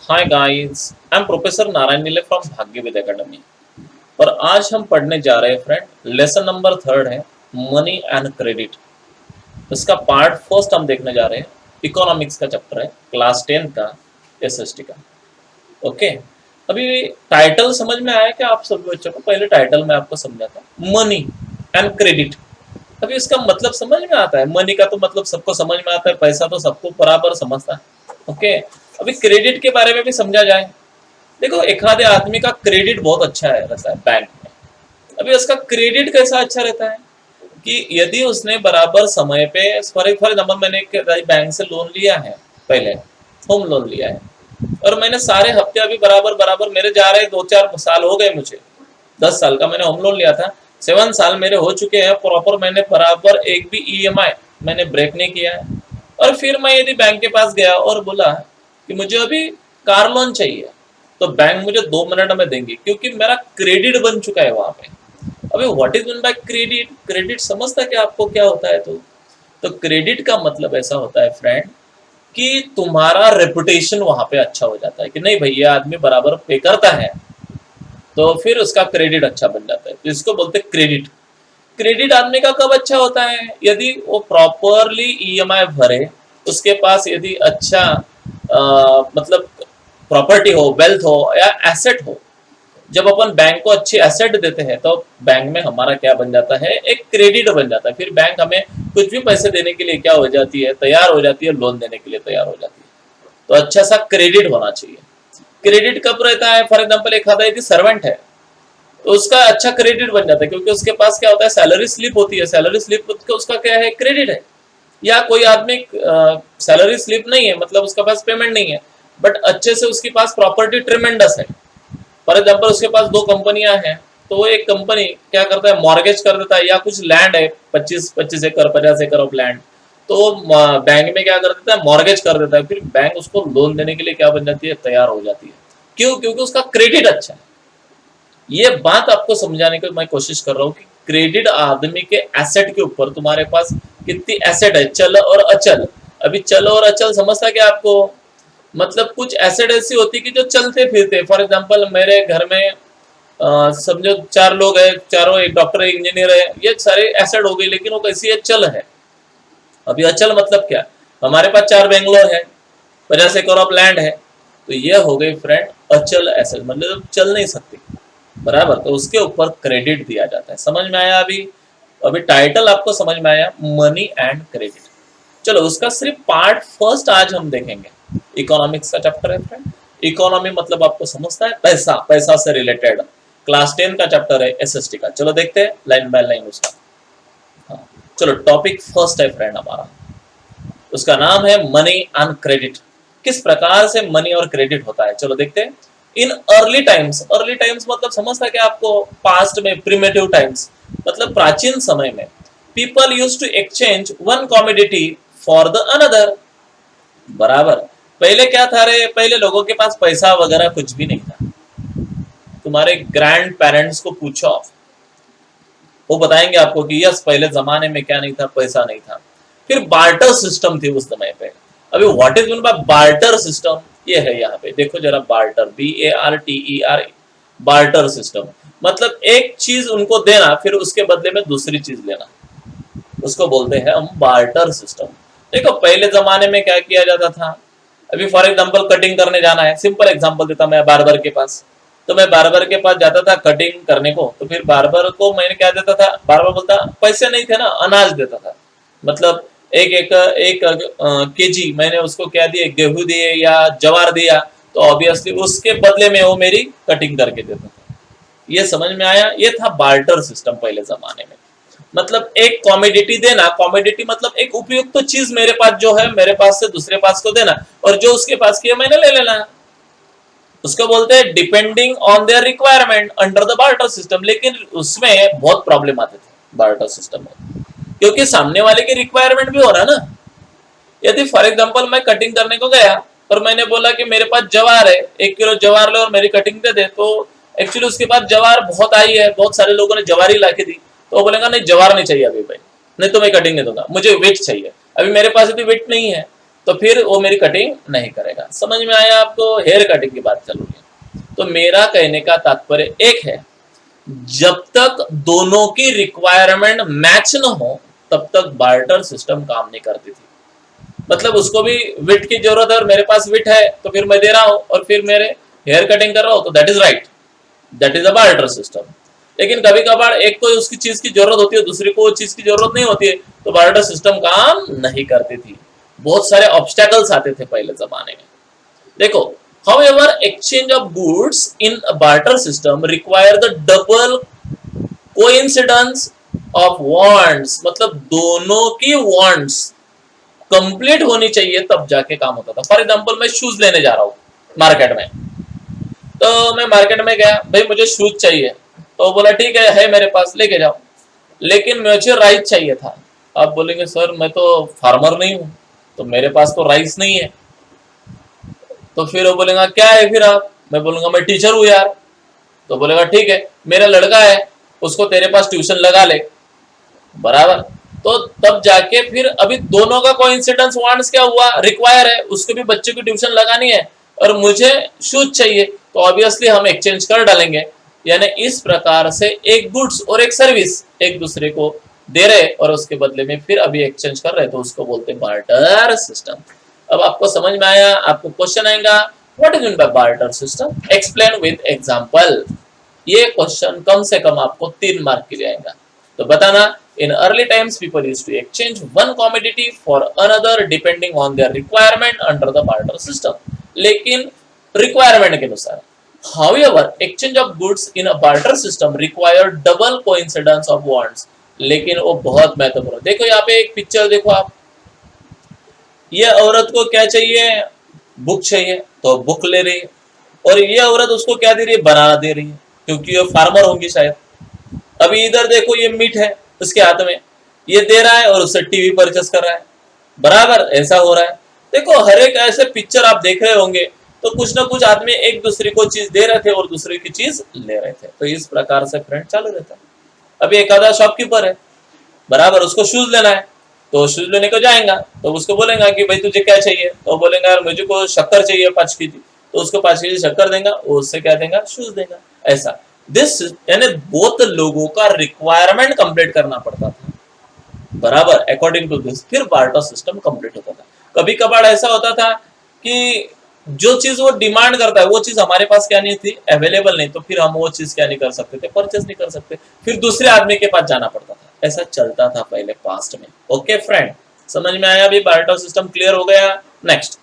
Hi guys, I am professor Narayan नीले from भाग्यविद academy. और आज हम पढ़ने जा रहे हैं फ्रेंड, लेसन नंबर 3 है मनी एंड क्रेडिट। इसका पार्ट फर्स्ट हम देखने जा रहे हैं। इकोनॉमिक्स का चैप्टर है, क्लास 10 का, एसएसटी का। ओके, अभी टाइटल समझ में आया क्या आप सभी बच्चों को? पहले टाइटल में आपको समझाता हूं, मनी एंड क्रेडिट। अभी इसका मतलब समझ में आता है? मनी का तो मतलब सबको समझ में आता है, पैसा तो सबको बराबर समझता है। ओके, अभी क्रेडिट के बारे में भी समझा जाए। देखो, एक आधे आदमी का क्रेडिट बहुत अच्छा है रहता है बैंक में। अभी उसका क्रेडिट कैसा अच्छा रहता है कि यदि उसने बराबर समय पे, फॉर एग्जाम्पल मैंने एक बैंक से लोन लिया है, पहले होम लोन लिया है, और मैंने सारे हफ्ते अभी बराबर बराबर मेरे जा रहे 2-4 साल हो गए मुझे। 10 साल का मैंने होम लोन लिया था, 7 साल मेरे हो चुके हैं प्रॉपर, मैंने बराबर एक भी ईएमआई मैंने ब्रेक नहीं किया है। और फिर मैं यदि बैंक के पास गया और बोला कि मुझे अभी कार लोन चाहिए, तो बैंक मुझे 2 मिनट में देंगे, क्योंकि मेरा क्रेडिट बन चुका है वहां पे। अभी what is mean by credit? Credit समझता है कि आपको क्या होता है? तो क्रेडिट का मतलब ऐसा होता है फ्रेंड कि तुम्हारा रेपुटेशन वहां पे अच्छा हो जाता है कि नहीं भाई, ये आदमी बराबर पे करता है, तो फिर उसका क्रेडिट अच्छा बन जाता है, तो इसको बोलते हैं क्रेडिट। क्रेडिट आदमी का कब अच्छा होता है? यदि वो प्रॉपरली ईएमआई भरे, उसके पास यदि अच्छा मतलब प्रॉपर्टी हो, वेल्थ हो या एसेट हो। जब अपन बैंक को अच्छी एसेट देते हैं तो बैंक में हमारा क्या बन जाता है? एक क्रेडिट बन जाता है। फिर बैंक हमें कुछ भी पैसे देने के लिए क्या हो जाती है? तैयार हो जाती है, लोन देने के लिए तैयार हो जाती है। तो अच्छा सा क्रेडिट होना चाहिए। क्रेडिट कब रहता है? फॉर एग्जाम्पल एक आधा यदि सर्वेंट है, तो उसका अच्छा क्रेडिट बन जाता है, क्योंकि उसके पास क्या होता है? सैलरी स्लिप होती है। सैलरी स्लिप उसका क्या है? क्रेडिट है। या कोई आदमी सैलरी स्लिप नहीं है, मतलब उसके पास पेमेंट नहीं है, बट अच्छे से उसके पास प्रॉपर्टी ट्रिमेंडस है। फॉर एग्जाम्पल उसके पास 2 कंपनियां हैं, तो वो एक कंपनी क्या करता है? मॉर्गेज कर देता है, या कुछ लैंड है 25-25 एकड़ 50 एकड़ ऑफ लैंड, तो बैंक में क्या कर देता है? मॉर्गेज कर देता है। फिर बैंक उसको लोन देने के लिए क्या बन जाती है? तैयार हो जाती है। क्यों? क्योंकि उसका क्रेडिट अच्छा है। ये बात आपको समझाने की मैं कोशिश कर रहा हूँ कि क्रेडिट आदमी के एसेट के ऊपर, तुम्हारे पास कितनी एसेट है, चल और अचल। अभी चल और अचल समझता क्या आपको? मतलब कुछ एसेट ऐसी होती कि जो चलते फिरते। फॉर एग्जांपल मेरे घर में समझो 4 लोग हैं, चारों, एक डॉक्टर है, इंजीनियर है, ये सारे एसेट हो गई, लेकिन वो कैसी है? चल है। अभी अचल मतलब क्या? हमारे पास 4 बेंगलोर है, 50 एकड़ ऑफ लैंड है, तो ये हो गई फ्रेंड अचल एसेट, मतलब चल नहीं सकती बराबर। तो उसके ऊपर क्रेडिट दिया जाता है। समझ में आया? अभी अभी टाइटल आपको समझ में आया, मनी एंड क्रेडिट। चलो, उसका सिर्फ पार्ट फर्स्ट आज हम देखेंगे। इकोनॉमिक्स का चैप्टर है फ्रेंड। इकोनॉमी मतलब आपको समझता है पैसा, पैसा से रिलेटेड। क्लास 10 का चैप्टर है एसएसटी का। चलो देखते हैं लाइन बाय लाइन उसका। हाँ, चलो, टॉपिक फर्स्ट है फ्रेंड हमारा, उसका नाम है मनी एंड क्रेडिट। किस प्रकार से मनी और क्रेडिट होता है, चलो देखते हैं। In early times, early times मतलब समझता है कि आपको? पास्ट में, प्रिमिटिव टाइम्स मतलब प्राचीन समय में, people use to exchange one commodity for the another. बराबर। पहले क्या था रे? पहले लोगों के पास पैसा वगैरह कुछ भी नहीं था। तुम्हारे ग्रैंड पेरेंट्स को पूछो, वो बताएंगे आपको कि यस, पहले जमाने में क्या नहीं था? पैसा नहीं था। फिर बार्टर सिस्टम थी उस समय पे। अभी what is mean bye barter system? ये है यहाँ पे, देखो जरा, बार्टर, BARTER, बार्टर सिस्टम मतलब एक चीज उनको देना, फिर उसके बदले में दूसरी चीज लेना, उसको बोलते हैं हम बार्टर सिस्टम। देखो, पहले जमाने में क्या किया जाता था? अभी फॉर एग्जांपल कटिंग करने जाना है, सिंपल एग्जांपल देता मैं, बार्बर के पास। तो मैं बार्बर के पास जाता था कटिंग करने को, तो फिर बार्बर को मैंने क्या देता था? बार्बर बोलता, पैसे नहीं थे ना, अनाज देता था। मतलब एक केजी मैंने उसको क्या दिए? गेहूं दिए या जवार दिया, तो ऑब्वियसली उसके बदले में वो मेरी कटिंग करके देता था। ये समझ में आया? ये था बार्टर सिस्टम पहले जमाने में। मतलब एक कॉमोडिटी देना, कॉमोडिटी मतलब एक उपयुक्त तो चीज मेरे पास जो है, मेरे पास से दूसरे पास को देना, और जो उसके पास की है मैंने ले लेना। उसको बोलते हैं depending on their requirement under the barter system. लेकिन उसमें बहुत प्रॉब्लम आते थे बार्टर सिस्टम में, क्योंकि सामने वाले की रिक्वायरमेंट भी हो रहा ना। यदि फॉर एग्जांपल मैं कटिंग करने को गया और मैंने बोला कि मेरे पास जवार है, 1 किलो जवार ले और मेरी कटिंग दे दे, तो एक्चुअली उसके पास जवार बहुत आई है, बहुत सारे लोगों ने जवार ही लाके दी, तो वो बोलेगा नहीं, जवार नहीं चाहिए अभी भाई, नहीं तो मैं कटिंग नहीं दूंगा, मुझे वेट चाहिए। अभी मेरे पास इतनी वेट नहीं है, तो फिर वो मेरी कटिंग नहीं करेगा। समझ में आया आपको? हेयर कटिंग की बात चल रही है। तो मेरा कहने का तात्पर्य एक है, जब तक दोनों की रिक्वायरमेंट मैच न हो तब तक बार्टर सिस्टम काम नहीं करती थी। मतलब उसको भी विट की जरूरत है और मेरे पास विट है तो फिर मैं दे रहा हूं और फिर मेरे हेयर कटिंग कर रहा हूं, तो that is right, that is a barter system. लेकिन कभी कभार एक को उसकी चीज की जरूरत होती है, दूसरे को वो चीज की जरूरत नहीं होती है, तो बार्टर सिस्टम काम नहीं करती थी। बहुत सारे ऑब्स्टेकल्स आते थे पहले जमाने में। देखो, however exchange of goods in a barter system require the double coincidence of wants, मतलब दोनों की wants कंप्लीट होनी चाहिए तब जाके काम होता था। फॉर एग्जाम्पल मैं शूज लेने जा रहा हूँ मार्केट में, तो मैं मार्केट में गया, भाई मुझे शूज चाहिए, तो बोला ठीक है मेरे पास, लेके जाओ। लेकिन मुझे राइस चाहिए था। आप बोलेंगे सर मैं तो फार्मर नहीं हूँ, तो मेरे पास तो राइस नहीं है। तो फिर वो बोलेगा क्या है फिर आप? मैं बोलूंगा मैं टीचर हूँ यार। तो बोलेगा ठीक है, मेरा लड़का है, उसको तेरे पास ट्यूशन लगा ले, बराबर। तो तब जाके फिर अभी दोनों का कोइंसिडेंस वांट्स क्या हुआ, रिक्वायर है, उसको भी बच्चे की ट्यूशन लगानी है और मुझे शूज चाहिए, तो ऑब्वियसली हम एक्सचेंज कर डालेंगे। यानी इस प्रकार से एक गुड्स और एक सर्विस एक दूसरे को दे रहे और उसके बदले में फिर अभी एक्सचेंज कर रहे, तो उसको बोलते हैं बार्टर सिस्टम। अब आपको समझ में आया? आपको क्वेश्चन आएगा what is mean bye barter system, explain with example. ये क्वेश्चन कम से कम आपको 3 मार्क के लिए आएगा। तो बताना, in early times people used to exchange one commodity for another depending on their requirement under the barter system, लेकिन requirement के अनुसार। however exchange of goods in a barter system require double coincidence of wants, लेकिन वो बहुत महत्वपूर्ण। देखो यहाँ पे एक पिक्चर देखो आप, ये औरत को क्या चाहिए, बुक चाहिए, तो बुक ले रही है, और ये औरत उसको क्या दे रही है, बनाना दे रही है, क्योंकि ये फार्मर होंगी शायद। अभी इधर देखो ये मीट है उसके हाथ में, ये दे रहा है और उससे टीवी परचेस कर रहा है, बराबर ऐसा हो रहा है। देखो हर एक ऐसे पिक्चर आप देख रहे होंगे, तो कुछ ना कुछ आदमी एक दूसरे को चीज दे रहे थे और दूसरे की चीज ले रहे थे, तो इस प्रकार से फ्रेंड चालू रहता है। अभी एक आधा शॉपकीपर है, बराबर, उसको शूज लेना है, तो शूज लेने को जाएगा, तो उसको बोलेगा कि भाई तुझे क्या चाहिए, तो बोलेगा यार मुझे को शक्कर चाहिए 5 केजी, तो उसको 5 केजी शक्कर देगा, वो उससे क्या देगा, शूज देगा। ऐसा दिस यानी बहुत लोगों का रिक्वायरमेंट कंप्लीट करना पड़ता था, बराबर, अकॉर्डिंग टू दिस फिर बार्टर सिस्टम कंप्लीट होता था। कभी कभार ऐसा होता था कि जो चीज वो डिमांड करता है वो चीज हमारे पास क्या नहीं थी, अवेलेबल नहीं, तो फिर हम वो चीज क्या नहीं कर सकते थे, परचेस नहीं कर सकते, फिर दूसरे आदमी के पास जाना पड़ता था। ऐसा चलता था पहले पास्ट में। ओके फ्रेंड, समझ में आया? अभी बार्टर सिस्टम क्लियर हो गया। नेक्स्ट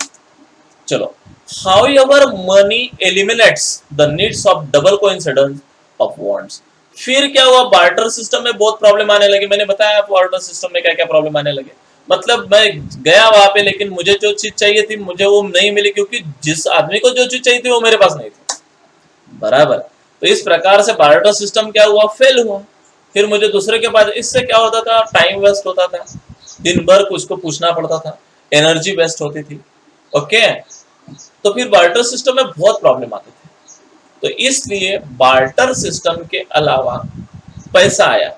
चलो, however money eliminates the needs of double coincidence of wants। फिर क्या हुआ, बार्टर सिस्टम में बहुत प्रॉब्लम आने लगी। मैंने बताया बार्टर सिस्टम में क्या क्या प्रॉब्लम आने लगे। मतलब मैं गया वहां पे, लेकिन मुझे जो चीज चाहिए थी मुझे वो नहीं मिली, क्योंकि जिस आदमी को जो चीज चाहिए थी वो मेरे पास नहीं थी, बराबर। तो इस प्रकार से बार्टर सिस्टम क्या हुआ, फेल हुआ। फिर मुझे दूसरे के पास, इससे क्या होता था, टाइम वेस्ट होता था, दिन भर उसको पूछना पड़ता था, एनर्जी वेस्ट होती थी। ओके, तो फिर बार्टर सिस्टम में बहुत प्रॉब्लम आते थे। तो इसलिए बार्टर सिस्टम के अलावा पैसा आया।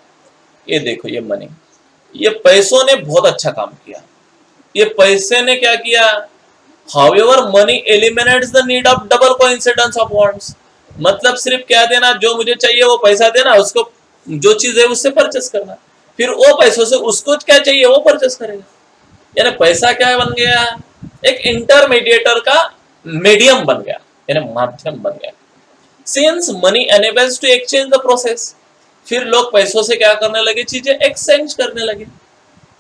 ये देखो ये मनी, ये पैसों ने बहुत अच्छा काम किया। ये पैसे ने क्या किया, however money eliminates the need of double coincidence of wants। मतलब सिर्फ क्या देना, जो मुझे चाहिए वो पैसा देना, उसको जो चीज है उससे परचेस करना, फिर वो पैसों से उसको क्या चाहिए वो परचेस करेगा। यानी पैसा क्या बन गया, एक इंटरमीडिएटर का मीडियम बन गया, यानी माध्यम बन गया। Since money enables to exchange the process, फिर लोग पैसों से क्या करने लगे, चीजें एक्सचेंज करने लगे।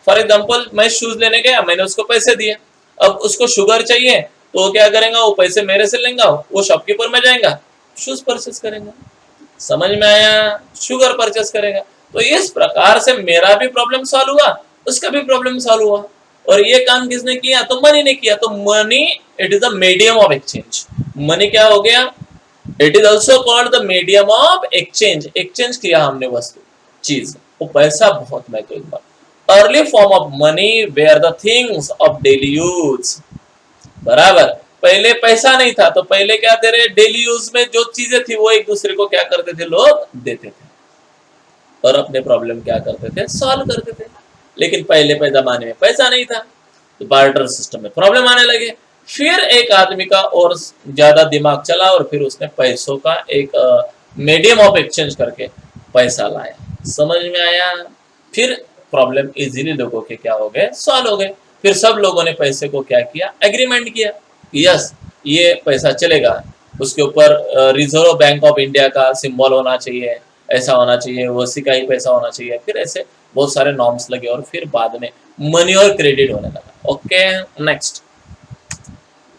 फॉर एग्जांपल मैं शूज लेने गया, मैंने उसको पैसे दिए, अब उसको शुगर चाहिए, तो वो क्या करेगा, वो पैसे मेरे से लेगा, वो शॉपकीपर में जाएगा, शूज परचेस करेगा। समझ में आया, शुगर परचेस करेगा। तो इस प्रकार से मेरा भी प्रॉब्लम सॉल्व हुआ, उसका भी प्रॉब्लम सॉल्व हुआ। और ये काम किसने किया, तो मनी ने किया। तो money it is the medium of exchange. Money क्या हो गया, it is also called the medium of exchange. Exchange किया हमने वस्तु चीज, वो पैसा बहुत महत्वपूर्ण। Early form of money where the things of daily use, बराबर। पहले पैसा नहीं था, तो पहले क्या दे रहे, डेली यूज में जो चीजें थी वो एक दूसरे को क्या करते थे, लोग देते थे और अपने प्रॉब्लम क्या करते थे, सॉल्व करते थे। लेकिन पहले जमाने में पैसा नहीं था, तो बार्टर सिस्टम में प्रॉब्लम आने लगे। फिर एक आदमी का और ज्यादा दिमाग चला और फिर उसने पैसों का एक मीडियम ऑफ एक्सचेंज करके पैसा लाया। समझ में आया? फिर प्रॉब्लम इजीली लोगों के क्या हो गए, सॉल्व हो गए। फिर सब लोगों ने पैसे को क्या किया, एग्रीमेंट किया, यस ये पैसा चलेगा, उसके ऊपर रिजर्व बैंक ऑफ इंडिया का सिंबल होना चाहिए, ऐसा होना चाहिए, उसी का ही पैसा होना चाहिए। फिर ऐसे बहुत सारे नॉर्म्स लगे और फिर बाद में मनी और क्रेडिट होने लगा। ओके नेक्स्ट,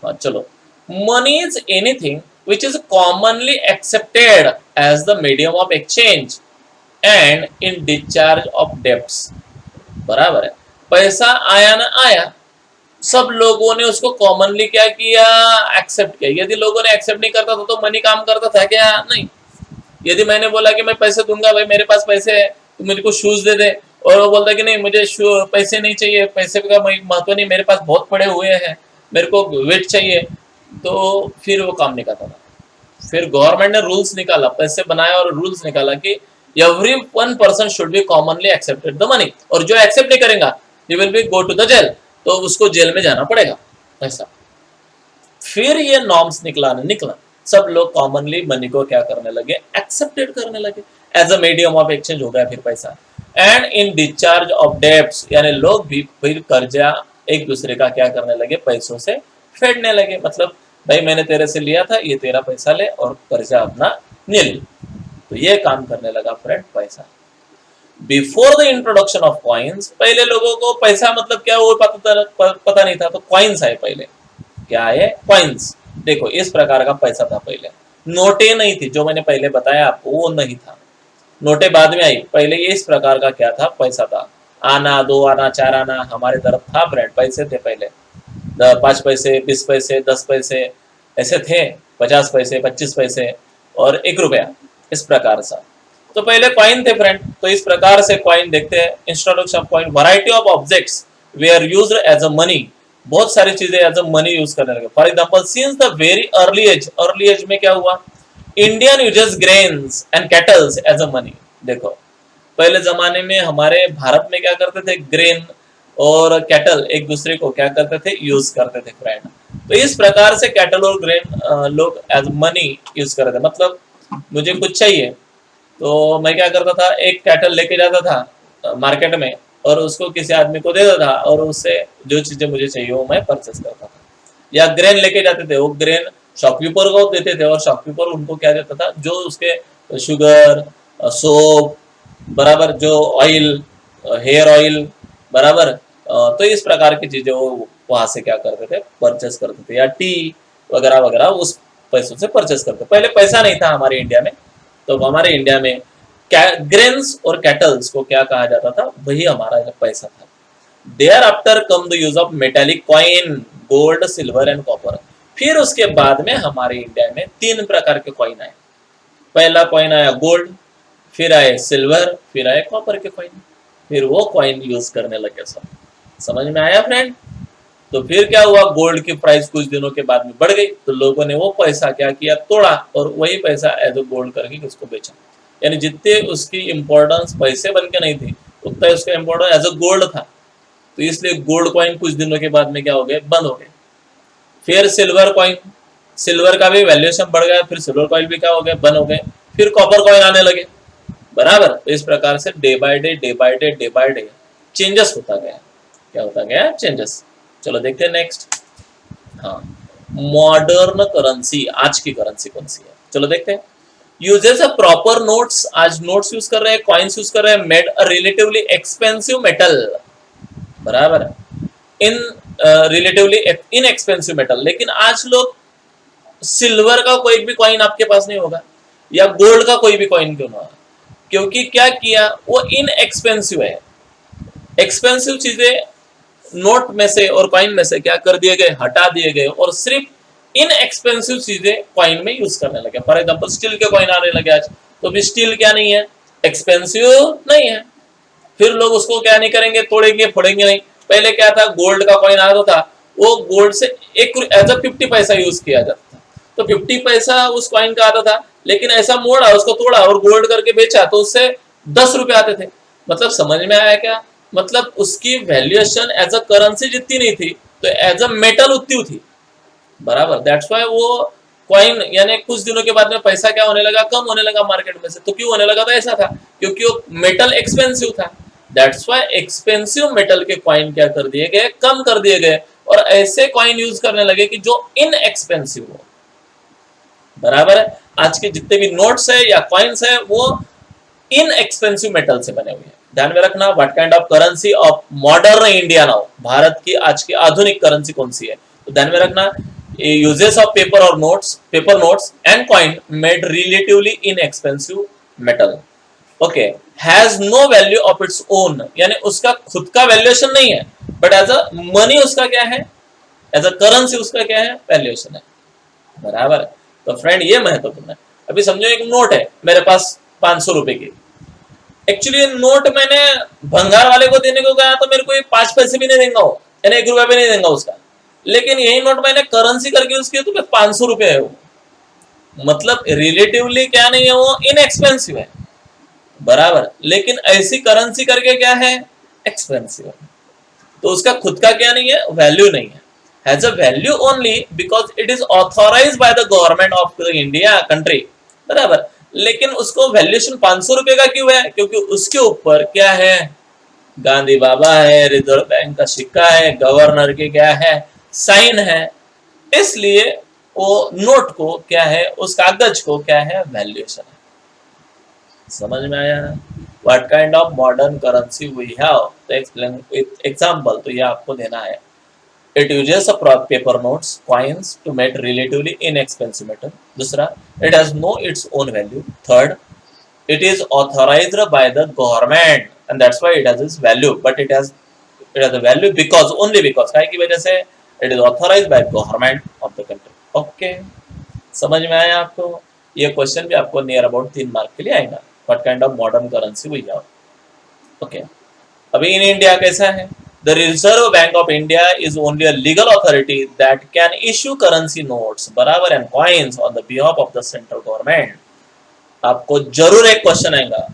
चलो, money is anything which is commonly accepted as the medium of exchange and in discharge of debts. बराबर है, पैसा आया ना आया, सब लोगों ने उसको कॉमनली क्या किया, एक्सेप्ट किया। यदि लोगों ने एक्सेप्ट नहीं करता था तो मनी काम करता था क्या? नहीं। यदि मैंने बोला कि मैं पैसे दूंगा, भाई मेरे पास पैसे है तो मुझे को शूज दे दे, और वो बोलता कि नहीं मुझे पैसे नहीं चाहिए, पैसे का महत्व नहीं, मेरे पास बहुत पड़े हुए हैं, मेरे को वेट चाहिए, तो फिर वो काम नहीं करता था। फिर गवर्नमेंट ने रूल्स निकाला, पैसे बनाया और रूल्स निकाला कि every one person should be commonly accepted the money, और जो एक्सेप्ट नहीं करेगा he will be go to the jail, तो उसको जेल में जाना पड़ेगा, ऐसा। फिर ये नॉर्म्स निकला, सब लोग कॉमनली मनी को क्या करने लगे, एक्सेप्टेड करने लगे, as a medium of exchange हो गया फिर पैसा। And in discharge of debts, यानी लोग भी फिर कर्जा एक दूसरे का क्या करने लगे, पैसों से फेडने लगे। मतलब भाई मैंने तेरे से लिया था, ये तेरा पैसा ले और कर्जा अपना नील। तो ये काम करने लगा फ्रेंड पैसा। Before the introduction of coins, पहले लोगों को पैसा मतलब क्या वो पता नहीं था, तो कॉइन्स आए पहले। क्या है? कॉइन्स। देखो इस प्रकार का पैसा था पहले, नोटें नहीं थी, जो मैंने पहले बताया आपको वो नहीं था, नोटें बाद में आई। पहले ये इस प्रकार का क्या था, पैसा था, आना, 2 आना, 4 आना, हमारे तरफ था ब्रेड, पैसे थे पहले, 5 पैसे, 20 पैसे, 10 पैसे ऐसे थे, 50 पैसे, 25 पैसे और 1 रुपया, इस प्रकार से। तो पहले कॉइन थे फ्रेंड। तो इस प्रकार से कॉइन देखते हैं, introduction of coin, variety of objects were used as a money, बहुत सारी चीजें एज अ मनी यूज करने लगे। For example since the very early age में क्या हुआ, Indian uses grains and cattles as a money. देखो पहले जमाने में हमारे भारत में क्या करते थे, ग्रेन और कैटल एक दूसरे को क्या करते थे, यूज करते थे फ्रेंड। तो इस प्रकार से कैटल और ग्रेन लोग एज मनी यूज करते थे। मतलब मुझे कुछ चाहिए तो मैं क्या करता था, एक कैटल लेके जाता था मार्केट में और उसको किसी आदमी को दे देता था और उससे जो चीजें मुझे चाहिए वो मैं परचेस करता था। या ग्रेन लेके जाते थे, वो ग्रेन शॉपकीपर को देते थे और शॉपकीपर उनको क्या देता था, जो उसके शुगर, सोप, बराबर जो ऑयल, हेयर ऑयल, बराबर, तो इस प्रकार की चीजें वो वहां से क्या करते थे, परचेस करते थे। या टी वगैरह वगैरह उस पैसों से परचेस करते। पहले पैसा नहीं था हमारे इंडिया में, तो हमारे इंडिया में ग्रेन्स और कैटल्स को क्या कहा जाता था, वही हमारा पैसा था। Thereafter come the use of metallic coin, gold, silver and copper. फिर उसके बाद में हमारे इंडिया में 3 प्रकार के कॉइन आए। पहला कॉइन आया गोल्ड, फिर आए सिल्वर, फिर आए कॉपर के कॉइन। फिर वो कॉइन यूज करने लगे सब। समझ में आया फ्रेंड? तो फिर क्या हुआ, गोल्ड की प्राइस कुछ दिनों के बाद में बढ़ गई, तो लोगों ने वो पैसा क्या किया, तोड़ा और वही पैसा एज अ गोल्ड करके उसको बेचा। यानी जितने उसकी इंपॉर्टेंस पैसे बन के नहीं थी, उतना उसका इंपॉर्टेंस एज अ गोल्ड था। तो इसलिए गोल्ड कॉइन कुछ दिनों के बाद में क्या हो गए, बंद हो गए। फिर सिल्वर कॉइन, सिल्वर का भी वैल्यूएशन बढ़ गया, फिर सिल्वर कॉइन भी क्या हो गए, बंद हो गए। फिर कॉपर कॉइन आने लगे, बराबर। तो इस प्रकार से डे बाय डे चेंजेस होता गया। क्या होता गया, चेंजेस। चलो देखते हैं नेक्स्ट। हाँ, मॉडर्न करेंसी, आज की करेंसी कौन सी है, चलो देखते हैं। यूजेस अ प्रॉपर नोट्स, आज नोट्स यूज कर रहे हैं, कॉइन्स यूज कर रहे हैं, made a relatively expensive metal, बराबर है, इन रिलेटिवली इनएक्सपेंसिव मेटल। लेकिन आज लोग सिल्वर का कोई भी कॉइन आपके पास नहीं होगा, या गोल्ड का कोई भी कॉइन क्यों ना होगा, क्योंकि क्या किया, वो इनएक्सपेंसिव है। एक्सपेंसिव चीजें नोट में से और कॉइन में से क्या कर दिए गए, हटा दिए गए, और सिर्फ इनएक्सपेंसिव चीजें कॉइन में यूज करने लगे। फॉर एग्जांपल स्टील के कॉइन आने लगे आज, तो भी स्टील क्या नहीं है, एक्सपेंसिव नहीं है। फिर लोग उसको क्या नहीं करेंगे, तोड़ेंगे फोड़ेंगे नहीं। पहले क्या था, गोल्ड का कॉइन आता था, वो गोल्ड से एक एज अ 50 पैसा यूज किया जाता था, तो 50 पैसा उस कॉइन का आता था। लेकिन ऐसा मोड़ा, उसको तोड़ा और गोल्ड करके बेचा, तो उससे 10 रुपए आते थे। मतलब समझ में आया क्या, मतलब उसकी वैल्यूएशन एज अ करेंसी जितनी नहीं थी, तो एज अ मेटल उतनी थी, बराबर। दैट्स वाई वो कॉइन, यानी कुछ दिनों के बाद में पैसा क्या होने लगा, कम होने लगा मार्केट में से। तो क्यों होने लगा था, ऐसा था क्योंकि वो मेटल एक्सपेंसिव था। दैट्स वाई एक्सपेंसिव मेटल के कॉइन क्या कर दिए गए, कम कर दिए गए, और ऐसे कॉइन यूज करने लगे कि जो इनएक्सपेंसिव हो, बराबर है। आज के जितने भी नोट्स है या कॉइन्स है वो इनएक्सपेंसिव मेटल से बने हुए हैं। ध्यान में रखना, what kind of currency of modern India now, Bharat की आज की आधुनिक करेंसी कौन सी है, तो ध्यान में रखना, uses of paper or notes, paper notes and coin made relatively inexpensive metal, okay, has no value of its own, यानी उसका खुद का वैल्यूएशन नहीं है, बट एज अ मनी उसका क्या है, एज अ करेंसी उसका क्या है, वैल्यूएशन है, बराबर है। तो फ्रेंड ये महत्वपूर्ण है। अभी समझो एक नोट है मेरे पास 500 रुपए की, एक्चुअली नोट मैंने भंगार वाले को देने को गया तो मेरे को 5 पैसे भी नहीं देगा वो, यानी 1 रुपया भी नहीं देगा उसका, लेकिन यही नोट मैंने करेंसी करके यूज किया तो 500 रुपए है वो, मतलब रिलेटिवली क्या नहीं है, वो इनएक्सपेंसिव है, बराबर। लेकिन ऐसी करेंसी करके क्या है, एक्सपेंसिव है, तो उसका खुद का क्या नहीं है, वैल्यू नहीं है, has a value only because it is authorised by the government of the India country, बराबर। लेकिन उसको वैल्यूएशन 500 रुपए का क्यों है, क्योंकि उसके ऊपर क्या है, गांधी बाबा है, रिजर्व बैंक का सिक्का है, गवर्नर के क्या है, साइन है, इसलिए वो नोट को क्या है, उस कागज को क्या है, वैल्यूएशन है। समझ में आया। What kind of modern currency we have, तो एक्सप्लेन विद एग्जांपल, तो ये आपको देना है। It uses a paper notes coins to make relatively inexpensive metal. दूसरा, it has no its own value. Third, it is authorized by the government and that's why it has its value, but it has a value because only because काय की वजह से it is authorized by government of the country। Okay, समझ में आया आपको। ये question भी आपको नियर अबाउट 3 मार्क के लिए आएगा। What kind of modern currency we have. Okay, अभी इन इंडिया कैसा है, the Reserve Bank of India is only a legal authority that can issue currency notes, बराबर, and coins on the behalf of the central government. आपको जरूर एक question आएगा,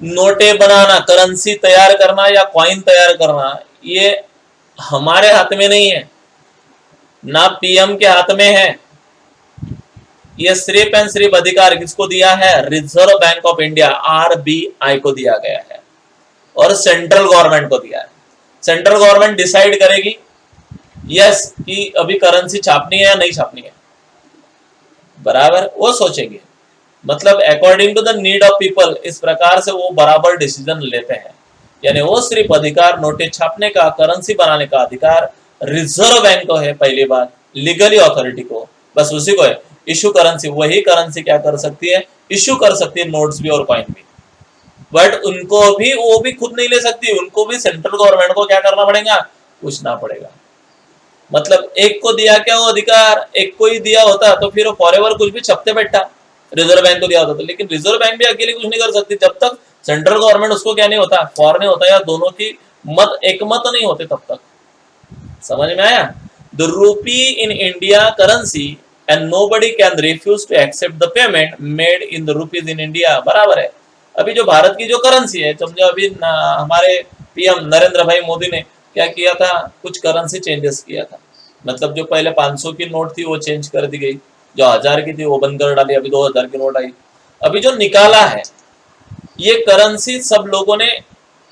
नोटे बनाना, currency तैयार करना या कॉइन तैयार करना, ये हमारे हाथ में नहीं है, ना पीएम के हाथ में है, ये सिर्फ एंड सिर्फ अधिकार किसको दिया है, reserve Bank of India RBI को दिया गया है, और सेंट्रल गवर्नमेंट को दिया है। सेंट्रल गवर्नमेंट डिसाइड करेगी यस कि अभी करेंसी छापनी है या नहीं छापनी है, बराबर, वो सोचेंगे, मतलब according to the need of people, इस प्रकार से वो बराबर डिसीजन लेते हैं। यानी वो सिर्फ अधिकार नोटें छापने का, करेंसी बनाने का अधिकार रिजर्व बैंक को है, पहली बात, लीगली अथॉरिटी को, बस उसी को है। इशू करेंसी, वही करेंसी क्या कर सकती है, इशू कर सकती है, नोट्स भी और कॉइन भी, बट उनको भी, वो भी खुद नहीं ले सकती, उनको भी सेंट्रल गवर्नमेंट को क्या करना पड़ेगा, पूछना पड़ेगा। मतलब एक को दिया क्या वो अधिकार, एक को ही दिया होता तो फिर फॉरएवर कुछ भी छपते बैठा, रिजर्व बैंक को दिया होता तो। लेकिन रिजर्व बैंक भी अकेले कुछ नहीं कर सकती जब तक सेंट्रल गवर्नमेंट उसको क्या नहीं होता, फॉर नहीं होता, या दोनों की मत एक मत नहीं होते तब तक। समझ में आया। The rupee in India currency and nobody can refuse to accept the payment made in the rupees in India, बराबर है। अभी जो भारत की जो करेंसी है, समझो अभी हमारे पीएम नरेंद्र भाई मोदी ने क्या किया था, कुछ करेंसी चेंजेस किया था, मतलब जो पहले 500 की नोट थी वो चेंज कर दी गई, जो 1000 की थी वो बंद कर डाली, अभी 2000 की नोट आई। अभी जो निकाला है ये करेंसी सब लोगों ने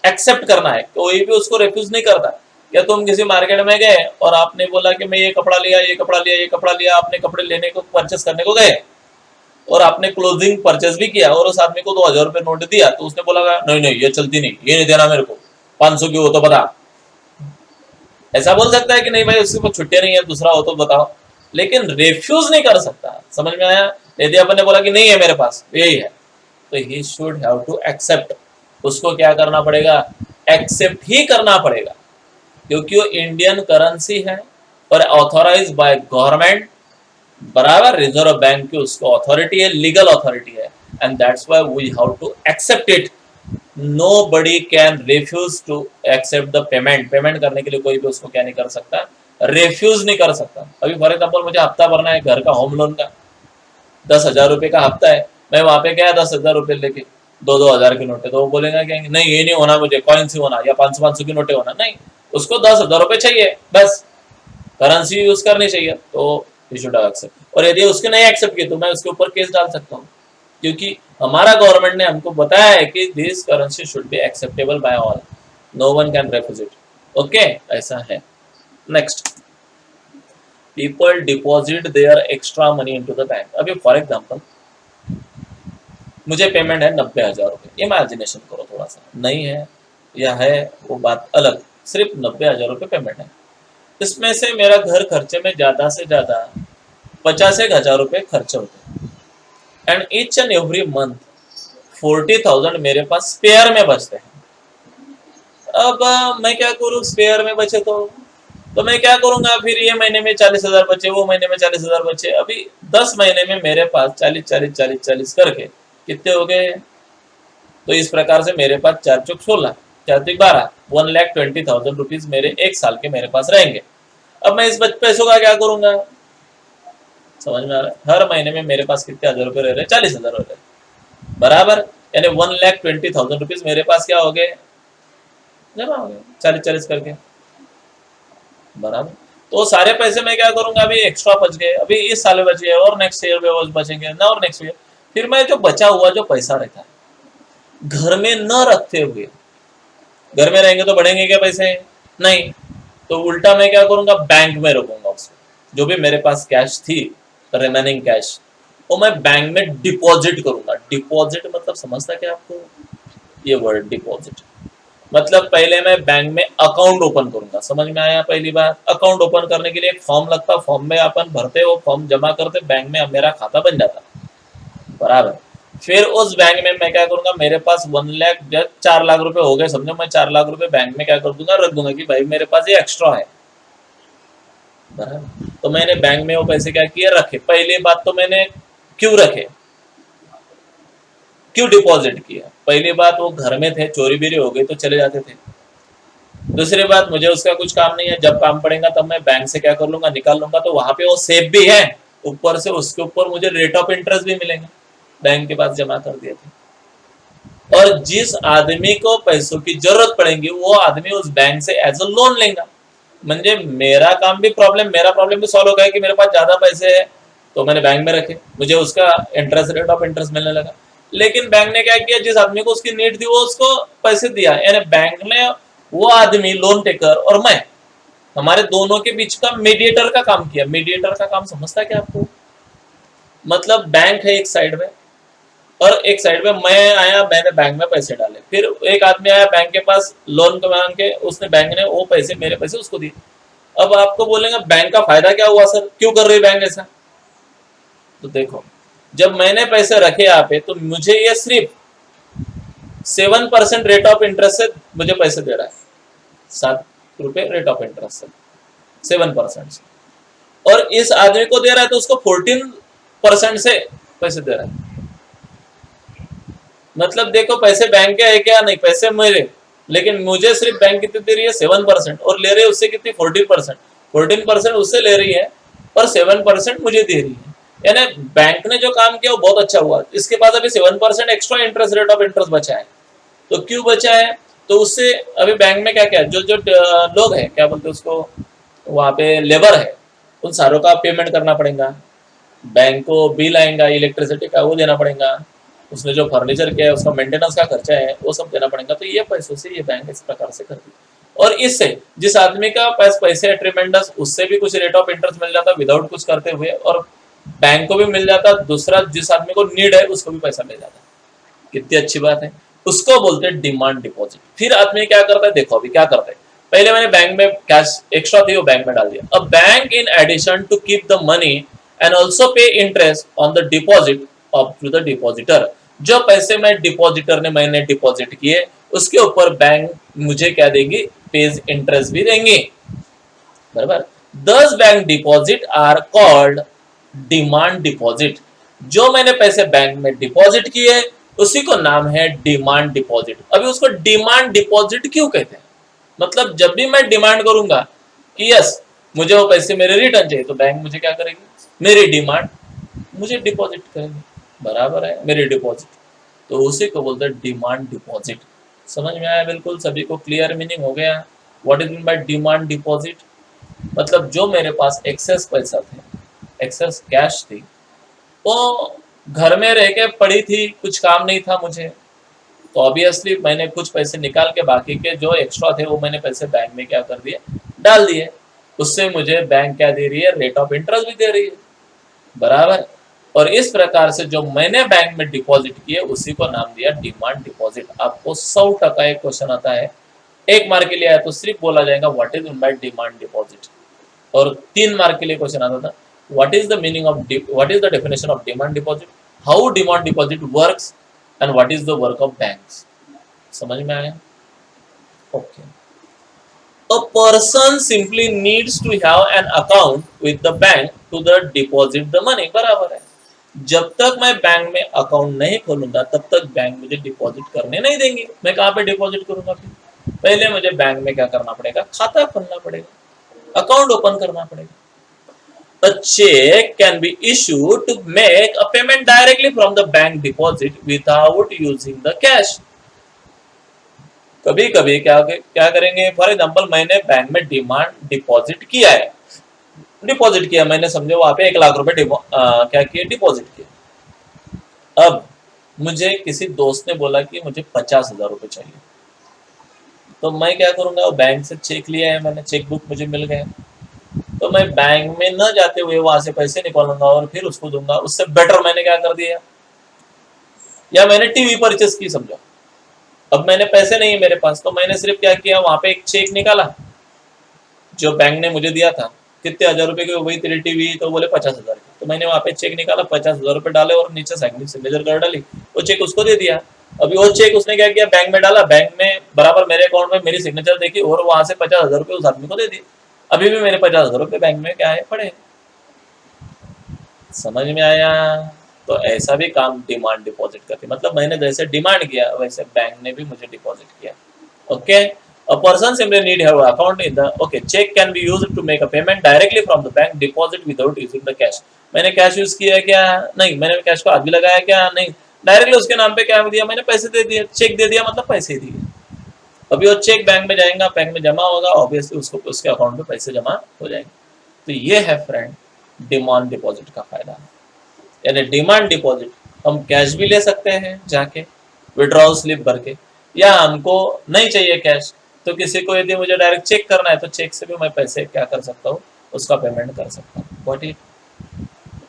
एक्सेप्ट करना है, कोई भी उसको रिफ्यूज नहीं करता। क्या तुम किसी मार्केट में गए और आपने बोला कि मैं ये कपड़ा लिया, ये कपड़ा लिया, ये कपड़ा लिया, आपने कपड़े लेने को, परचेस करने को गए और आपने क्लोजिंग परचेस भी किया और उस आदमी को 2000 रुपए नोट दिया, तो उसने बोला नहीं नहीं ये चलती नहीं, ये नहीं देना मेरे को, 500 की हो तो बता। ऐसा बोल सकता है कि नहीं भाई उसके पास छुट्टी नहीं है, दूसरा हो तो बताओ, लेकिन रिफ्यूज नहीं कर सकता। समझ में आया। यदि अपन ने बोला कि नहीं है मेरे पास, यही है, तो he should have to accept, उसको क्या करना पड़ेगा, एक्सेप्ट ही करना पड़ेगा, क्योंकि वो इंडियन करेंसी है और ऑथोराइज बाय गवर्नमेंट, बराबर, रिजर्व बैंक की उसको अथॉरिटी है, लीगल अथॉरिटी है, and that's why we have to accept it. nobody can refuse to accept the payment, payment करने के लिए कोई भी उसको क्या नहीं कर सकता, रिफ्यूज नहीं कर सकता। अभी फॉर एग्जाम्पल मुझे हफ्ता भरना है घर का, होम लोन का 10,000 रुपए का हफ्ता है, मैं वहां पे गया 10,000 रुपए लेके, 2-2 हजार की नोटें, तो वो बोलेगा क्या, नहीं ये नहीं होना, मुझे कॉइन सी होना या 500-500 की नोटें होना, नहीं, उसको 10,000 रुपये चाहिए बस, करेंसी यूज करनी चाहिए, तो यू शुड एक्सेप्ट। और यदि उसके नहीं एक्सेप्ट किए तो मैं उसके ऊपर केस डाल सकता हूँ, क्योंकि हमारा गवर्नमेंट ने हमको बताया है कि this currency should be acceptable by all, no one can refuse it. Okay, ऐसा है। Next, people deposit their extra money into the bank. अभी फॉर एग्जांपल मुझे पेमेंट है 90,000 रुपये, इमेजिनेशन करो थोड़ा सा, नहीं है या है वो बात अलग, सिर्फ 90,000 रुपये पेमेंट है, इसमें से मेरा घर खर्चे में ज्यादा से ज्यादा 50,000 रुपये खर्च होते हैं, and each and every month 40,000 मेरे पास स्पेयर में बचते हैं। अब मैं क्या करूँ, स्पेयर में बचे तो मैं क्या करूंगा, फिर ये महीने में 40,000 बचे, वो महीने में 40,000 बचे, अभी 10 महीने में मेरे पास 40-40-40-40 करके कितने हो गए, तो इस प्रकार से मेरे पास 4 चौक 16, 4 तिक 12, 1,20,000 रुपीज मेरे एक साल के मेरे पास रहेंगे। अब मैं इस पैसों का क्या करूंगा, समझ में आ रहा है, हर महीने में मेरे पास कितने हजार रुपए रह रहे, 40,000 रह रहे, बराबर, यानी 1,20,000 रुपीज मेरे पास क्या हो गए, जमा हो गए 40-40 करके, बराबर। तो सारे पैसे मैं क्या करूंगा, अभी एक्स्ट्रा बच गए, अभी इस साल में बच गए और नेक्स्ट ईयर में बचेंगे ना, और नेक्स्ट ईयर, फिर मैं जो बचा हुआ जो पैसा रहता है घर में न रखते हुए, घर में रहेंगे तो बढ़ेंगे क्या पैसे, नहीं, तो उल्टा मैं क्या करूंगा, बैंक में रखूंगा उसको, जो भी मेरे पास कैश थी, रिमेनिंग कैश, वो मैं बैंक में डिपॉजिट करूंगा। डिपॉजिट मतलब समझता क्या आपको, ये वर्ड डिपॉजिट मतलब, पहले मैं बैंक में अकाउंट ओपन करूंगा, समझ में आया, पहली बात, अकाउंट ओपन करने के लिए एक फॉर्म लगता, फॉर्म में अपन भरते, वो फॉर्म जमा करते, बैंक में मेरा खाता बन जाता, बराबर। फिर उस बैंक में मैं क्या करूंगा, मेरे पास 1 लाख 4 लाख रुपए हो गए समझो, मैं 4 लाख रुपए बैंक में क्या कर दूंगा, रख दूंगा कि भाई मेरे पास ये एक्स्ट्रा है, बराबर। तो मैंने बैंक में वो पैसे क्या किए, रखे। पहली बात तो मैंने क्यों रखे, क्यों डिपॉजिट किया, पहली बात वो घर में थे, चोरी बीरी हो गई तो चले जाते थे, दूसरी बात मुझे उसका कुछ काम नहीं है, जब काम पड़ेगा तब मैं बैंक से क्या कर लूंगा, निकाल लूंगा, तो वहां पे वो सेफ भी है, ऊपर से उसके ऊपर मुझे रेट ऑफ इंटरेस्ट भी मिलेगा, बैंक के पास जमा कर दिए थे। और जिस आदमी को पैसों की जरूरत पड़ेगी वो आदमी उस बैंक से एज अ लोन लेगा, म्हणजे मेरा काम भी प्रॉब्लम, मेरा प्रॉब्लम भी सॉल्व हो गया कि मेरे पास ज्यादा पैसे है तो मैंने बैंक में रखे, मुझे उसका इंटरेस्ट, रेट ऑफ इंटरेस्ट मिलने लगा। लेकिन बैंक ने क्या किया, जिस आदमी को उसकी नीड थी वो उसको पैसे दिया, यानी बैंक ने, वो आदमी लोन टेकर और मैं, हमारे दोनों के बीच का मीडिएटर का काम किया। मीडिएटर का काम समझता है क्या आपको, मतलब बैंक है एक साइड में और एक साइड में मैं आया, मैंने बैंक में पैसे डाले, फिर एक आदमी आया बैंक के पास लोन को मांग के, उसने, बैंक ने वो पैसे, मेरे पैसे उसको दिए। अब आपको बोलेंगे बैंक का फायदा क्या हुआ सर, क्यों कर रही बैंक ऐसा, तो देखो, जब मैंने पैसे रखे यहाँ पे तो मुझे ये सिर्फ 7% रेट ऑफ इंटरेस्ट से मुझे पैसे दे रहा है, 7 रुपए रेट ऑफ इंटरेस्ट से, 7% से, और इस आदमी को दे रहा है तो उसको 14% से पैसे दे रहा है। मतलब देखो, पैसे बैंक के है क्या, नहीं, पैसे मेरे, लेकिन मुझे सिर्फ बैंक कितनी दे रही है, 7%, और ले रही है उससे कितनी, 14%, 14% उससे ले रही है और 7% मुझे दे रही है, यानी बैंक ने जो काम किया वो बहुत अच्छा हुआ। इसके बाद अभी 7% extra interest, rate of interest बचा है, तो क्यों बचा है, तो उससे अभी बैंक में क्या क्या, जो जो लोग हैं, क्या बोलते हैं उसको, वहाँ पे लेबर है, उन सारों का पेमेंट करना पड़ेगा, बैंक को बिल आएगा इलेक्ट्रिसिटी का, वो देना पड़ेगा, उसने जो फर्नीचर किया है उसका मेंटेनेंस का खर्चा है वो सब देना पड़ेगा, तो ये पैसों से ये बैंक इस प्रकार से करती है। और इससे जिस आदमी का पास पैसे है ट्रिमेंडस, उससे भी कुछ रेट ऑफ इंटरेस्ट मिल जाता विदाउट कुछ करते हुए, और बैंक को भी मिल जाता, दूसरा जिस आदमी को नीड है उसको भी पैसा मिल जाता, कितनी अच्छी बात है, उसको बोलते हैं डिमांड डिपॉजिट। फिर आदमी क्या करता है, देखो अभी क्या करता है, पहले मैंने बैंक में कैश एक्स्ट्रा थी वो बैंक में डाल दिया, अब bank in addition to keep the money and also pay interest on the deposit of to the depositor, जो पैसे मैं डिपॉजिटर ने मैंने डिपॉजिट किए उसके ऊपर बैंक मुझे क्या देगी, पेज इंटरेस्ट भी देंगे, बराबर। 10 bank deposit are called demand deposit, जो मैंने पैसे बैंक में डिपॉजिट किए उसी को नाम है डिमांड डिपॉजिट। अभी उसको डिमांड डिपॉजिट क्यों कहते हैं, मतलब जब भी मैं डिमांड करूंगा कि यस मुझे वो पैसे मेरे रिटर्न चाहिए, तो बैंक मुझे क्या करेगी, मेरी डिमांड मुझे डिपॉजिट करेगी, बराबर है, मेरी डिपॉजिट, तो उसी को बोलते हैं डिमांड डिपॉजिट। समझ में आया? बिल्कुल सभी को क्लियर मीनिंग हो गया? What is mean bye demand deposit? मतलब जो मेरे पास एक्सेस पैसा थे, एक्सेस कैश थी, वो घर में रह के पड़ी थी, कुछ काम नहीं था मुझे, तो ऑब्वियसली मैंने कुछ पैसे निकाल के बाकी के जो एक्स्ट्रा थे वो मैंने पैसे बैंक में क्या कर दिए, डाल दिए। उससे मुझे बैंक क्या दे रही है? रेट ऑफ इंटरेस्ट भी दे रही है, बराबर। और इस प्रकार से जो मैंने बैंक में डिपॉजिट किए उसी को नाम दिया डिमांड डिपॉजिट। आपको 100% एक क्वेश्चन आता है, 1 मार्क के लिए आया तो सिर्फ बोला जाएगा what is bye demand deposit, और 3 मार्क के लिए क्वेश्चन आता था what is the meaning of what is the definition of demand deposit, how demand deposit works and what is the work of banks. समझ में आया? Okay. A person simply needs to have an account with the bank to the deposit the money। बराबर है। जब तक मैं bank में account नहीं खोलूंगा तब तक बैंक मुझे डिपॉजिट करने नहीं देंगे। मैं कहाँ पे डिपॉजिट करूंगा? फिर पहले मुझे बैंक में क्या करना पड़ेगा? खाता खोलना पड़ेगा, अकाउंट ओपन करना पड़ेगा। A check can be issued to make a payment directly from the bank deposit without using the cash। कभी कभी क्या करेंगे? फॉर एग्जाम्पल मैंने बैंक में डिमांड डिपॉजिट किया है, डिपॉजिट किया मैंने, समझो वहां पे 1 लाख रुपए क्या किया? डिपॉजिट किया। अब मुझे किसी दोस्त ने बोला कि मुझे 50,000 रुपए चाहिए, तो मैं क्या करूंगा? बैंक से चेक लिया है मैंने, चेक बुक मुझे मिल गया, तो मैं बैंक में न जाते हुए वहां से पैसे निकालूंगा और फिर उसको दूंगा। उससे बेटर मैंने क्या कर दिया, या मैंने टीवी परचेस की, समझो अब मैंने पैसे नहीं है मेरे पास, तो मैंने सिर्फ क्या किया, वहां पे एक चेक निकाला जो बैंक ने मुझे दिया था, कितने 1000 रुपए की, वही तेरी टीवी, तो बोले 50,000 की, तो मैंने वहां पे चेक निकाला, 50,000 रुपए डाले और नीचे सिग्नेचर कर डाली, वो चेक उसको दे दिया। अभी वो चेक उसने क्या किया? बैंक में डाला, बैंक में बराबर मेरे अकाउंट में मेरी सिग्नेचर देखी और वहां से 50,000 रुपए उस आदमी को दे दिए। अभी भी मेरे 50,000 रुपए बैंक में क्या है? पड़े। समझ में आया? तो ऐसा भी काम डिमांड डिपॉजिट करती, मतलब मैंने जैसे डिमांड किया वैसे बैंक ने भी मुझे डिपॉजिट किया। Okay. A person simply need have an account in the okay check can be used to make a payment directly from the bank deposit without using the cash। मैंने cash use किया क्या? नहीं। मैंने cash को हाथ भी लगाया क्या? नहीं। डायरेक्टली उसके नाम पे क्या दिया? मैंने पैसे दे दिए, चेक दे दिया, मतलब पैसे दिए। अभी वो चेक बैंक में जाएगा, बैंक में जमा होगा, ऑब्वियसली उसको उसके अकाउंट में पैसे जमा हो जाएंगे। तो ये है फ्रेंड डिमांड डिपॉजिट का फायदा। यानी डिमांड डिपॉजिट हम कैश भी ले सकते हैं जाके विड्रॉल स्लिप भर के, या हमको नहीं चाहिए कैश तो किसी को यदि मुझे डायरेक्ट चेक करना है तो चेक से भी मैं पैसे क्या कर सकता हूँ? उसका पेमेंट कर सकता हूँ। व्हाट इट,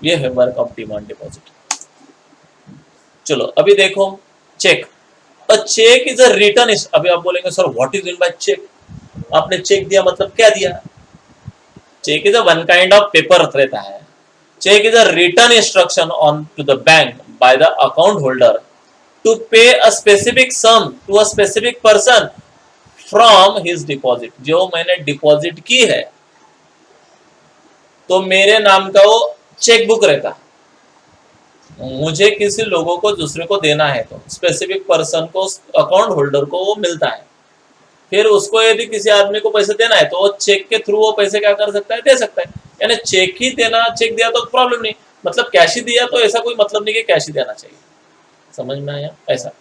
ये है वर्क ऑफ डिमांड डिपॉजिट। चलो अभी देखो cheque. A cheque is a return. अभी आप बोलेंगे sir what is mean by cheque? आपने चेक दिया मतलब क्या दिया? Cheque is a one kind of paper रहता है। Check is a written instruction on to the bank by the account holder to pay a specific sum to a specific person from his deposit। जो मैंने deposit की है तो मेरे नाम का वो चेक बुक रहता, मुझे किसी लोगों को दूसरे को देना है तो स्पेसिफिक पर्सन को, अकाउंट होल्डर को वो मिलता है। फिर उसको यदि किसी आदमी को पैसे देना है तो वो चेक के थ्रू वो पैसे क्या कर सकता है? दे सकता है। यानी चेक ही देना, चेक दिया तो प्रॉब्लम नहीं, मतलब कैश ही दिया तो ऐसा कोई मतलब नहीं कि कैश ही देना चाहिए। समझ में आया? ऐसा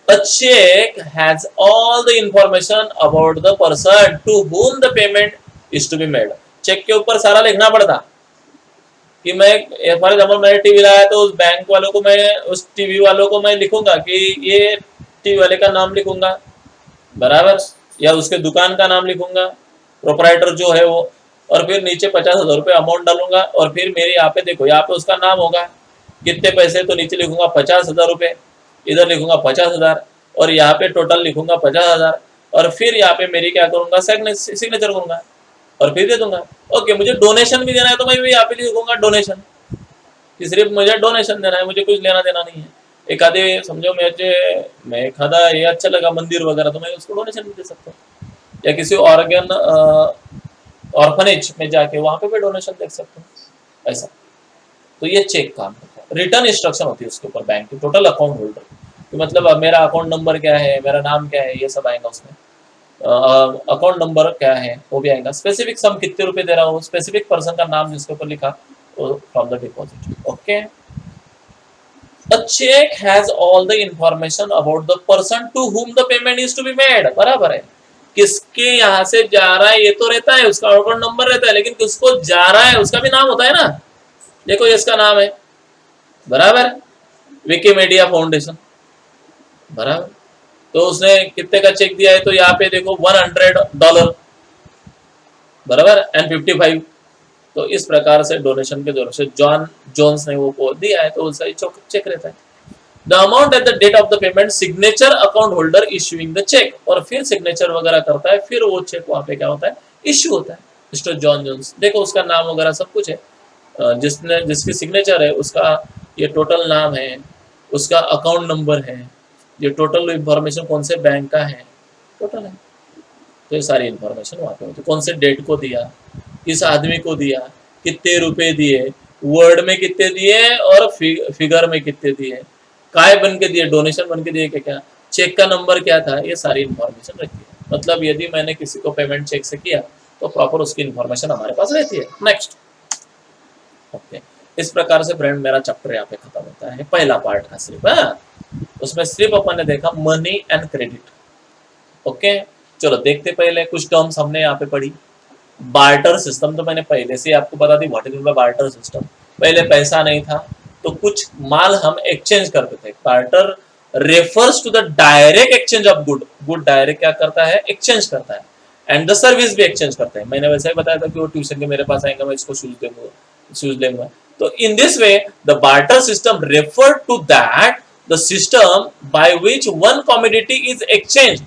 A check has all the information about the person to whom the payment is to be made। Cheque के ऊपर सारा लिखना पड़ता कि मैं फॉर एग्जाम्पल मैंने टीवी लाया तो उस बैंक वालों को मैं, उस टीवी वालों को मैं लिखूंगा कि ये टीवी वाले का नाम लिखूंगा, बराबर, या उसके दुकान का नाम लिखूंगा, प्रोपराइटर जो है वो, और फिर नीचे 50,000 रुपये अमाउंट डालूंगा, और फिर मेरे यहाँ पे देखो, यहाँ पे उसका नाम होगा, कितने पैसे, तो नीचे लिखूंगा 50,000 रुपये, इधर लिखूंगा 50,000, और यहाँ पे टोटल लिखूंगा 50,000, और फिर यहाँ पे मेरी क्या करूंगा? सिग्नेचर करूंगा और फिर दे दूंगा। ओके, मुझे डोनेशन भी देना है तो मैं भी यहाँ पे लिखूंगा डोनेशन, कि सिर्फ मुझे डोनेशन देना है, मुझे कुछ लेना देना नहीं है। एक आधे समझो मैं एखादा ये अच्छा लगा मंदिर वगैरह तो मैं उसको डोनेशन भी दे सकता हूँ, या किसी ऑर्गन ऑर्फनेज में जाके वहां पे भी डोनेशन दे सकता हूँ, ऐसा। तो ये चेक काम करता है। रिटर्न इंस्ट्रक्शन होती है उसके ऊपर बैंक की, टोटल अकाउंट होल्डर तो मतलब मेरा अकाउंट नंबर क्या है, मेरा नाम क्या है, ये सब आएगा उसमें। अकाउंट नंबर क्या है वो भी आएगा, स्पेसिफिक सम कितने रुपए दे रहा हूँ, स्पेसिफिक पर्सन का नाम जिसके ऊपर लिखा from the deposit. Okay. A check has all the information about the person to whom the payment is to be made. बराबर है, किसके यहां से जा रहा है ये तो रहता है, उसका अकाउंट नंबर रहता है, लेकिन किसको जा रहा है उसका भी नाम होता है ना। देखो ये इसका नाम है, बराबर, विकीमीडिया फाउंडेशन, बराबर। तो उसने कितने का चेक दिया है, तो यहाँ पे देखो $100, बराबर, एंड 55। तो इस प्रकार से डोनेशन के जरूरत से जॉन जोन्स ने वो दिया है, तो उसका चेक रहता है। The amount at the date of the payment, signature account holder issuing the cheque, और फिर सिग्नेचर वगैरह करता है, फिर वो चेक वहां पे क्या होता है, इश्यू होता है। मिस्टर जॉन जोन्स, देखो उसका नाम वगैरह सब कुछ है, जिसकी सिग्नेचर है उसका ये टोटल नाम है, उसका अकाउंट नंबर है, ये टोटल इंफॉर्मेशन कौन से बैंक का है, टोटल है। तो ये सारी इंफॉर्मेशन वहाँ पे होती है, कौन से डेट को दिया, किस आदमी को दिया, कितने रुपए दिए, वर्ड में कितने दिए और फिगर में कितने दिए, काय बन के दिए, डोनेशन बन के दिए क्या, चेक का नंबर क्या था, ये सारी इंफॉर्मेशन रहती है। मतलब यदि मैंने किसी को पेमेंट चेक से किया तो प्रॉपर उसकी इंफॉर्मेशन हमारे पास रहती है। नेक्स्ट, ओके, इस प्रकार से फ्रेंड मेरा चैप्टर यहाँ पे खत्म होता है, पहला पार्ट का सिर्फ। उसमें सिर्फ अपन ने देखा मनी एंड क्रेडिट। ओके, चलो देखते पहले कुछ टर्म्स हमने यहाँ पे पढ़ी। बार्टर सिस्टम तो मैंने पहले से आपको बता दी, व्हाट इज बार्टर सिस्टम। पहले पैसा नहीं था तो कुछ माल हम एक्सचेंज करते थे। Barter refers to the direct exchange of good. Good direct क्या करता है, एक्सचेंज करता है, एंड द सर्विस भी एक्सचेंज करते हैं। मैंने वैसे ही बताया था कि वो ट्यूशन के मेरे पास आएंगे, मैं इसको शूज देंगे। तो in this way the barter system refer to that the system by which one commodity is exchange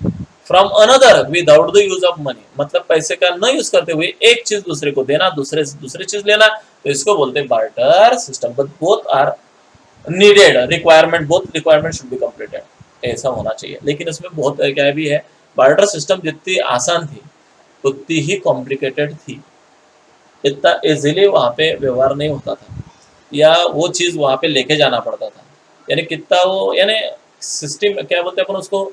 from another without the use of money. मतलब पैसे का न यूज करते हुए एक चीज दूसरे को देना, दूसरे से दूसरी चीज लेना, तो इसको बोलते हैं barter system. But both are needed, requirement, both requirement should be completed, ऐसा होना चाहिए। लेकिन इसमें बहुत क्या भी है, बार्टर सिस्टम जितनी आसान थी उतनी ही कॉम्प्लिकेटेड थी। इतना इजीली वहां पे व्यवहार नहीं होता था, या वो चीज वहां पे लेके जाना पड़ता था। यानी कितना वो, यानी सिस्टम क्या बोलते हैं अपन उसको,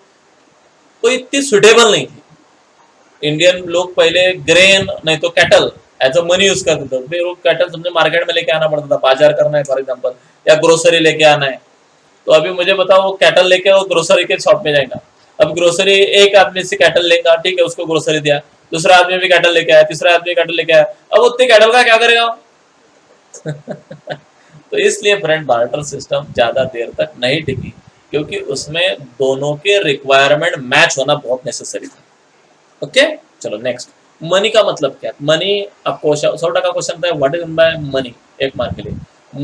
तो इतनी सुटेबल नहीं थी। इंडियन लोग पहले ग्रेन नहीं तो cattle as a money use करते थे। फिर वो कैटल समझे मार्केट में लेके आना पड़ता था, बाजार करना है फॉर एग्जांपल, या ग्रोसरी लेके आना है। तो अभी मुझे बताओ, वो कैटल लेके वो ग्रोसरी के शॉप में जाएगा। अब ग्रोसरी एक आदमी से कैटल लेगा, ठीक है, उसको ग्रोसरी दिया, दूसरा आदमी भी कैटल लेके आया, तीसरा आदमी कैटल लेके आया, अब उतने कैटल का क्या करेगा? तो इसलिए फ्रेंड बार्टर सिस्टम ज्यादा देर तक नहीं टिकी, क्योंकि उसमें दोनों के रिक्वायरमेंट मैच होना बहुत नेसेसरी था। ओके, चलो नेक्स्ट, मनी का मतलब क्या है? मनी, आपको 100 का क्वेश्चन था, व्हाट इज बाय मनी, एक मार्क के लिए।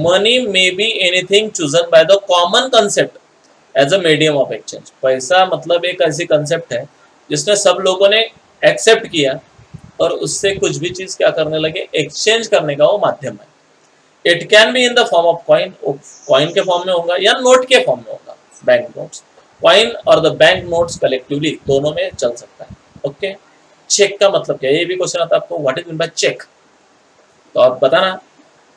Money may be anything chosen by the common concept as a medium of exchange. पैसा मतलब एक ऐसी कंसेप्ट है जिसने सब लोगों ने एक्सेप्ट किया और उससे कुछ भी चीज क्या करने लगे, एक्सचेंज करने का वो माध्यम है। It can be in the form of coin, coin के फॉर्म में होगा या नोट के फॉर्म में होगा, बैंक नोट्स। कॉइन और द बैंक नोट्स कलेक्टिवली दोनों में चल सकता है। ओके, चेक का मतलब क्या है, ये भी क्वेश्चन आता है आपको, what is mean by cheque. तो आप बताना,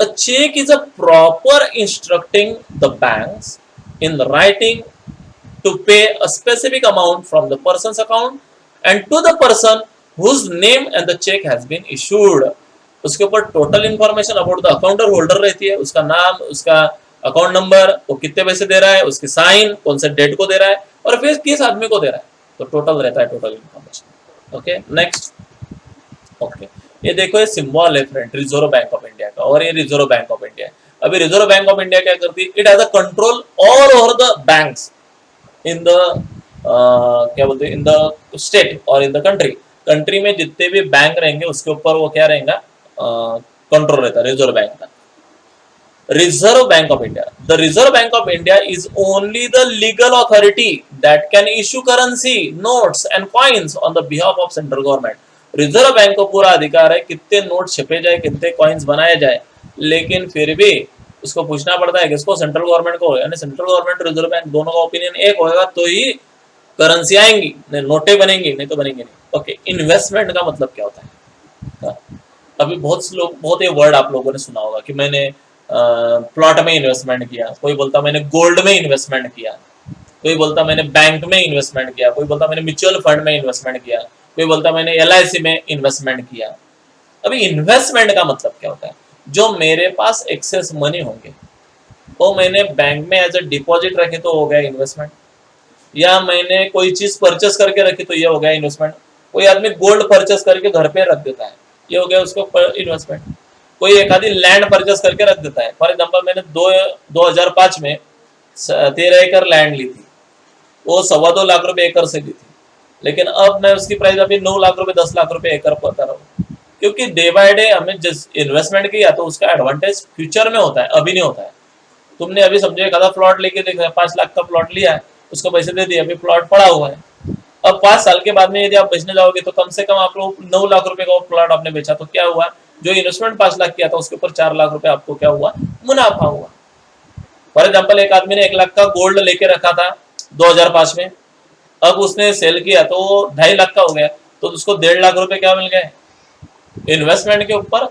a cheque is a proper instructing the banks in writing to pay a specific amount from the person's account and to the person whose name and the cheque has been issued. उसके ऊपर total information about the account holder रहती है, उसका नाम, उसका account number, वो कितने पैसे दे रहा है, उसकी साइन, कौन से डेट को दे रहा है, और फिर किस आदमी को दे रहा है। तो टोटल रहता है, total information. Okay, next. Okay, ये देखो, ये सिंबल है friend reserve Bank of India का, और ये रिजर्व बैंक ऑफ इंडिया है। अभी रिजर्व बैंक ऑफ इंडिया क्या करती है, it has a control all over the banks in the क्या बोलते हैं, इन द स्टेट और इन द कंट्री। कंट्री में जितने भी बैंक रहेंगे उसके ऊपर वो क्या रहेगा, कंट्रोल रहता है रिजर्व बैंक का। Reserve Bank of India. The Reserve Bank of India is only the legal authority that can issue currency, notes and coins on the behalf of central government. Reserve bank को पूरा अधिकार है कितने note छपे जाए, कितने coins बनाए जाए, लेकिन फिर भी उसको पूछना पड़ता है किसको, सेंट्रल गवर्नमेंट को। यानी सेंट्रल गवर्नमेंट, रिजर्व बैंक, दोनों का ओपिनियन एक होगा तो ही करेंसी आएंगी, नहीं नोटें बनेंगी, नहीं तो बनेंगी नहीं। ओके, इन्वेस्टमेंट का मतलब क्या होता है? अभी बहुत ये वर्ड आप लोगों ने सुना होगा कि मैंने प्लॉट में इन्वेस्टमेंट किया, कोई बोलता मैंने गोल्ड में इन्वेस्टमेंट किया, कोई बोलता मैंने बैंक में इन्वेस्टमेंट किया, कोई बोलता मैंने म्यूचुअल फंड में इन्वेस्टमेंट किया, कोई बोलता मैंने LIC में इन्वेस्टमेंट किया। अभी इन्वेस्टमेंट का मतलब क्या होता है? जो मेरे पास एक्सेस मनी होंगे वो मैंने बैंक में एज ए डिपॉजिट रखे तो हो गया इन्वेस्टमेंट, या मैंने कोई चीज परचेस करके रखी तो ये हो गया इन्वेस्टमेंट। कोई आदमी गोल्ड परचेस करके घर पे रख देता है, ये हो गया उसको इन्वेस्टमेंट। कोई एक आदि लैंड परचेस करके रख देता है। फॉर एग्जाम्पल मैंने 2005 में 13 एकड़ लैंड ली थी, वो 2.25 लाख रुपए एकड़ से ली थी, लेकिन अब मैं उसकी प्राइस अभी 9 लाख रुपए 10 लाख रुपए एकड़ बता रहा हूँ। क्योंकि डे बाय डे हमें जिस इन्वेस्टमेंट किया तो उसका एडवांटेज फ्यूचर में होता है, अभी नहीं होता है। तुमने अभी समझो एक आधा प्लॉट लेके देखा, 5 लाख का प्लॉट लिया है, उसको पैसे दे दिए, अभी प्लॉट पड़ा हुआ है। अब 5 साल के बाद में यदि आप बेचने जाओगे तो कम से कम आप लोग 9 लाख रुपए का वो प्लॉट आपने बेचा, तो क्या हुआ, जो इन्वेस्टमेंट 5 लाख किया था उसके ऊपर 4 लाख रुपए आपको क्या हुआ, मुनाफा हुआ। फॉर एग्जाम्पल एक आदमी ने 1 लाख का गोल्ड लेके रखा था 2005 में, अब उसने सेल किया तो वो 2.5 लाख का हो गया, तो उसको 1.5 लाख रुपए क्या मिल गए, इन्वेस्टमेंट के ऊपर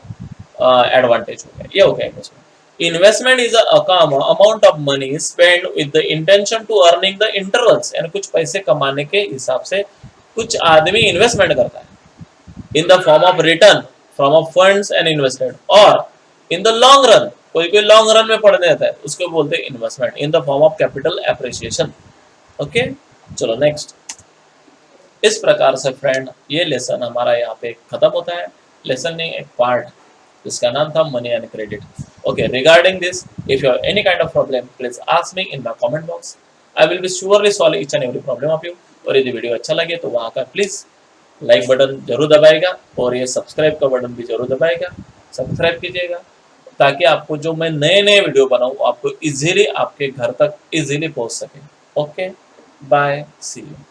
एडवांटेज हो गया। ये हो गया investment. Investment is amount of money spend with the intention to earning the intervals, यानी कुछ पैसे कमाने के हिसाब से कुछ आदमी इन्वेस्टमेंट करता है in the form of return from of funds and invested, और इन द लॉन्ग रन, कोई कोई लॉन्ग रन में पड़ने जाता है, उसको बोलते हैं investment in the form of capital appreciation. Okay, चलो नेक्स्ट। इस प्रकार से फ्रेंड ये लेसन हमारा यहाँ पे खत्म होता है। लेसन नहीं, एक पार्ट जिसका नाम था money and credit. Okay, regarding this if you have any kind of problem please ask me in my comment box, I will be surely solve each and every problem of you. और यदि video अच्छा लगे तो वहाँ का please like button जरूर दबाएगा, और ये सब्सक्राइब का बटन भी जरूर दबाएगा, सब्सक्राइब कीजिएगा, ताकि आपको जो मैं नए नए वीडियो बनाऊँ आपको इजीली आपके घर तक इजीली पहुँच सके। Okay, bye, see you.